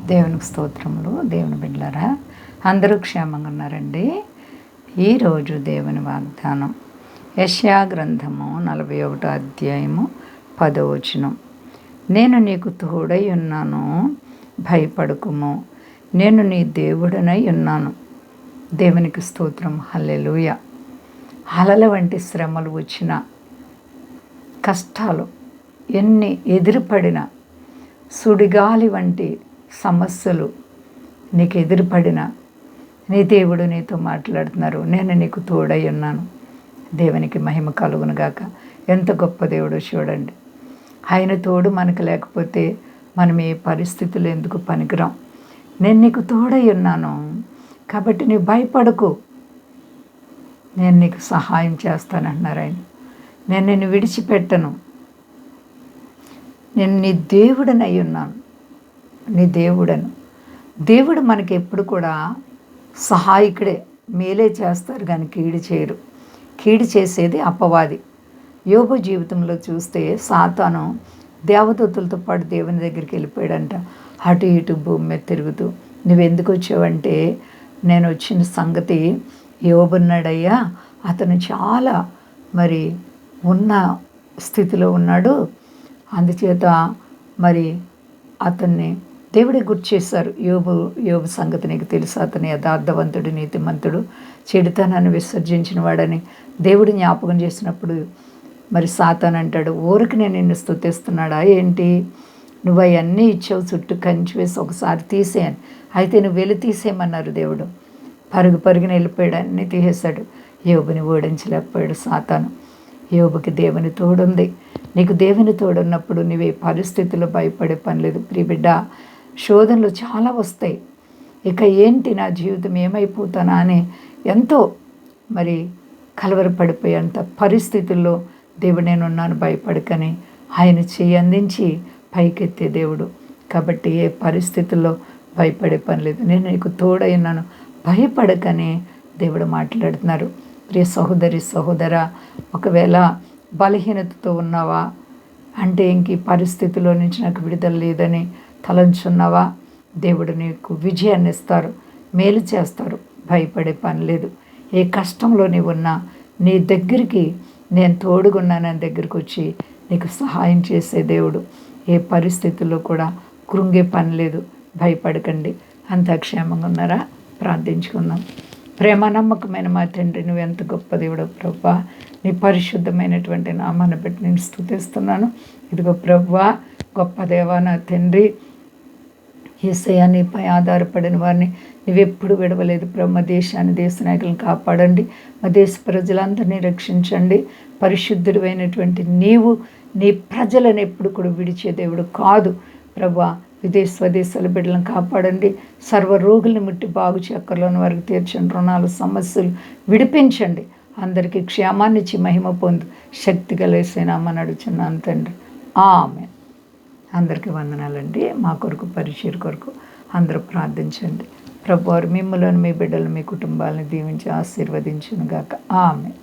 దేవునికి స్తోత్రములు. దేవుని బిడ్డలారా, అందరూ క్షేమంగా ఉన్నారండి. ఈరోజు దేవుని వాగ్దానం యెషయా గ్రంథము 41 అధ్యాయము 10వ వచనం. నేను నీకు తోడై ఉన్నాను, భయపడకుము, నేను నీ దేవుడనై ఉన్నాను. దేవునికి స్తోత్రం. హల్లెలూయా. అలల వంటి శ్రమలు వచ్చిన, కష్టాలు ఎన్ని ఎదురుపడిన, సుడిగాలి వంటి సమస్యలు నీకు ఎదురుపడిన, నీ దేవుడు నీతో మాట్లాడుతున్నారు. నేను నీకు తోడై ఉన్నాను. దేవునికి మహిమ కలుగునుగాక. ఎంత గొప్ప దేవుడు చూడండి. ఆయన తోడు మనకు లేకపోతే మనం ఏ పరిస్థితులు ఎందుకు పనికిరాం. నేను నీకు తోడై ఉన్నాను కాబట్టి నీవు భయపడకు, నేను నీకు సహాయం చేస్తానంటున్నారు ఆయన. నేను నిన్ను విడిచిపెట్టను, నేను నీ దేవుడనై ఉన్నాను, నీ దేవుడను. దేవుడు మనకి ఎప్పుడు కూడా సహాయకుడే, మేలే చేస్తారు కానీ కీడు చేయరు. కీడు చేసేది అపవాది. యోబు జీవితంలో చూస్తే సాతాను దేవదూతలతో పాటు దేవుని దగ్గరికి వెళ్ళిపోయాడంట. అటు ఇటు భూమి మీద తిరుగుతూ, నువ్వెందుకు వచ్చావంటే, నేను వచ్చిన సంగతి యోబున్నాడయ్యా, అతను చాలా ఉన్న స్థితిలో ఉన్నాడు, అందుచేత అతన్ని దేవుడే గుర్తు చేశారు. యోబు సంగతి నీకు తెలుసు, అతని యథార్థవంతుడు, నీతిమంతుడు, చెడుతనాన్ని విసర్జించిన వాడని దేవుడు జ్ఞాపకం చేసినప్పుడు సాతాను అంటాడు, ఊరికి నేను నిన్ను స్తుతిస్తున్నాడా ఏంటి, నువ్వు అవన్నీ ఇచ్చావు, చుట్టూ కంచి వేసి ఒకసారి తీసేయని. అయితే నువ్వు వెళ్ళి తీసేయమన్నారు దేవుడు. పరుగున వెళ్ళిపోయాడు, అన్నీ తీసేశాడు. యోబుని ఓడించలేకపోయాడు సాతాను. యోబుకి దేవుని తోడుంది. నీకు దేవుని తోడున్నప్పుడు నువ్వే పరిస్థితుల్లో భయపడే పని లేదు. ప్రియబిడ్డ, శోధనలు చాలా వస్తాయి. ఇక ఏంటి నా జీవితం, ఏమైపోతానా అని ఎంతో కలవరపడిపోయేంత పరిస్థితుల్లో దేవుడు నేనున్నాను, భయపడకని ఆయన చెయ్యి అందించి పైకెత్తే దేవుడు. కాబట్టి ఏ పరిస్థితుల్లో భయపడే పని లేదు. నేను నీకు తోడై ఉన్నాను, భయపడకని దేవుడు మాట్లాడుతున్నారు. ప్రియ సహోదరి సహోదరా, ఒకవేళ బలహీనతతో ఉన్నావా అంటే, ఇంక ఈ పరిస్థితిలో నుంచి నాకు విడుదల లేదని తలంచున్నావా, దేవుడు నీకు విజయాన్ని ఇస్తారు, మేలు చేస్తారు. భయపడే పని లేదు. ఏ కష్టంలో నీవు ఉన్నా నీ దగ్గరికి నేను తోడుగున్నానని దగ్గరికి వచ్చి నీకు సహాయం చేసే దేవుడు. ఏ పరిస్థితుల్లో కూడా కృంగే పని లేదు. భయపడకండి. అంతా క్షేమంగా ఉన్నారా? ప్రార్థించుకుందాం. ప్రేమ నమ్మకమైన మా తండ్రి, నువ్వు ఎంత గొప్ప దేవుడు ప్రభువా. నీ పరిశుద్ధమైనటువంటి నామాన్ని బట్టి నేను స్తుతిస్తున్నాను. ఇదిగో ప్రభువా, గొప్ప దేవా, నా తండ్రి యేసయ్యా, నీపై ఆధారపడిన వారిని నువ్వెప్పుడు విడవలేదు ప్రభు. మా దేశాన్ని, దేశ నాయకులను కాపాడండి. మా దేశ ప్రజలందరినీ రక్షించండి. పరిశుద్ధుడు అయినటువంటి నీవు నీ ప్రజలను ఎప్పుడు కూడా విడిచే దేవుడు కాదు ప్రభువా. స్వదేశాల బిడ్డలను కాపాడండి. సర్వ రోగుల్ని ముట్టి బాగు చక్కర్లోని వారికి తీర్చండి. రుణాలు, సమస్యలు విడిపించండి. అందరికీ క్షేమాన్ని ఇచ్చి మహిమ పొందు. శక్తి కలిసేనామని అడుగుచున్నాను తండ్రి. ఆమేన్. అందరికీ వందనాలండి. మా కొరకు, పరిచయం కొరకు అందరూ ప్రార్థించండి. ప్రభువారు మిమ్మల్ని, మీ బిడ్డలు, మీ కుటుంబాలను దీవించి ఆశీర్వదించును గాక. ఆమేన్.